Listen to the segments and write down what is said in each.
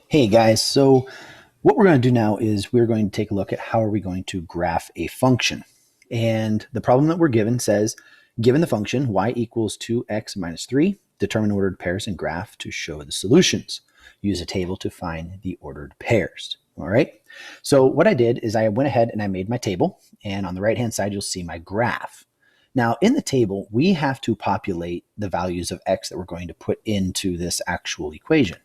Hey guys, so what we're going to do now is we're going to take a look at how are we going to graph a function. And the problem that we're given says, given the function y equals 2x minus 3, determine ordered pairs and graph to show the solutions. Use a table to find the ordered pairs. All right. So what I did is I went ahead and I made my table. And on the right-hand side, you'll see my graph. Now in the table, we have to populate the values of x that we're going to put into this actual equation.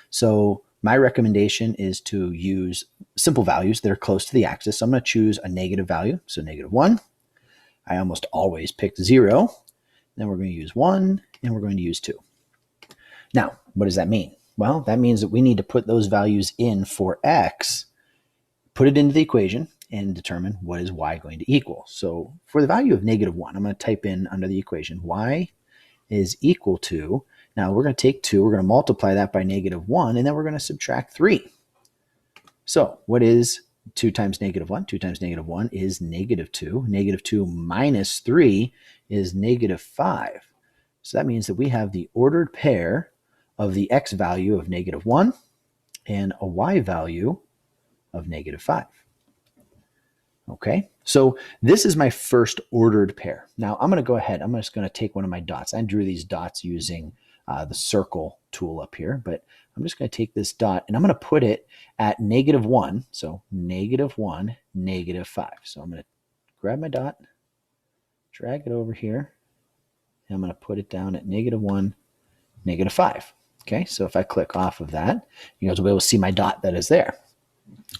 So my recommendation is to use simple values that are close to the axis. So I'm going to choose a negative value. So -1. I almost always pick 0. Then we're going to use 1 and we're going to use 2. Now, what does that mean? Well, that means that we need to put those values in for x, put it into the equation, and determine what is y going to equal. So for the value of -1, I'm going to type in under the equation y is equal to, now we're going to take 2, we're going to multiply that by -1, and then we're going to subtract 3. So what is 2 times -1? 2 times -1 is -2. -2 minus 3 is -5. So that means that we have the ordered pair of the x value of -1 and a y value of -5. Okay, so this is my first ordered pair. Now I'm going to go ahead. I'm just going to take one of my dots. I drew these dots using the circle tool up here, but I'm just going to take this dot and I'm going to put it at -1. So -1, -5. So I'm going to grab my dot, drag it over here, and I'm going to put it down at -1, -5. Okay, so if I click off of that, you guys will be able to see my dot that is there.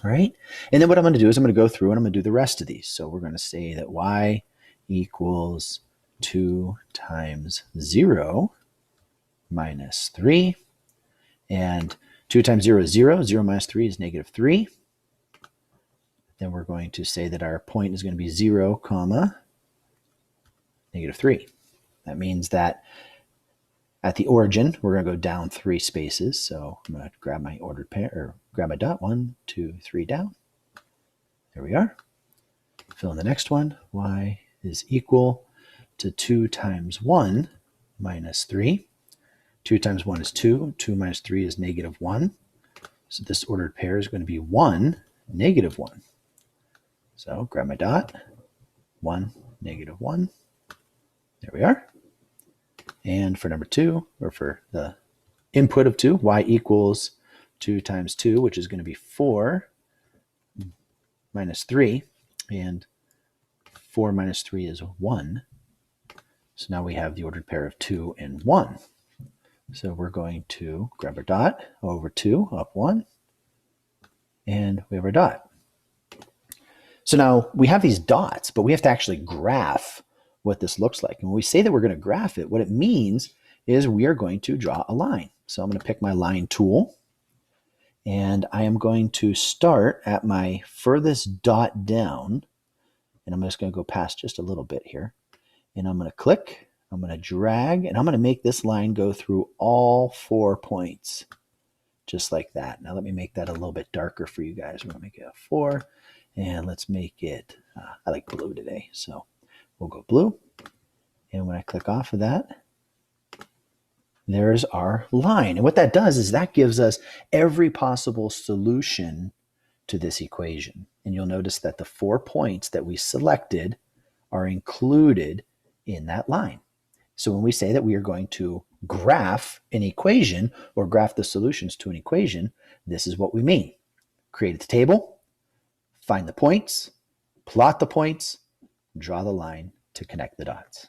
All right. And then what I'm going to do is I'm going to go through and I'm going to do the rest of these. So we're going to say that y equals 2 times 0 minus 3. And 2 times 0 is 0. 0 minus 3 is -3. Then we're going to say that our point is going to be 0, comma, -3. That means that at the origin, we're going to go down 3 spaces. So I'm going to grab my ordered pair, or grab my dot, 1, 2, 3 down. There we are. Fill in the next one. Y is equal to 2 times 1 minus 3. 2 times 1 is 2. 2 minus 3 is -1. So this ordered pair is going to be 1, -1. So grab my dot, 1, -1. There we are. And for number 2, or for the input of 2, y equals 2 times 2, which is going to be 4 minus 3. And 4 minus 3 is 1. So now we have the ordered pair of 2 and 1. So we're going to grab our dot, over 2, up 1, and we have our dot. So now we have these dots, but we have to actually graph what this looks like. And when we say that we're going to graph it, what it means is we are going to draw a line. So I'm going to pick my line tool, and I am going to start at my furthest dot down, and I'm just going to go past just a little bit here. And I'm going to click, I'm going to drag, and I'm going to make this line go through all 4 points, just like that. Now let me make that a little bit darker for you guys. We're going to make it a 4, and let's make it, I like blue today, so we'll go blue. And when I click off of that, there's our line. And what that does is that gives us every possible solution to this equation. And you'll notice that the 4 points that we selected are included in that line. So when we say that we are going to graph an equation or graph the solutions to an equation, this is what we mean. Create the table, find the points, plot the points, draw the line to connect the dots.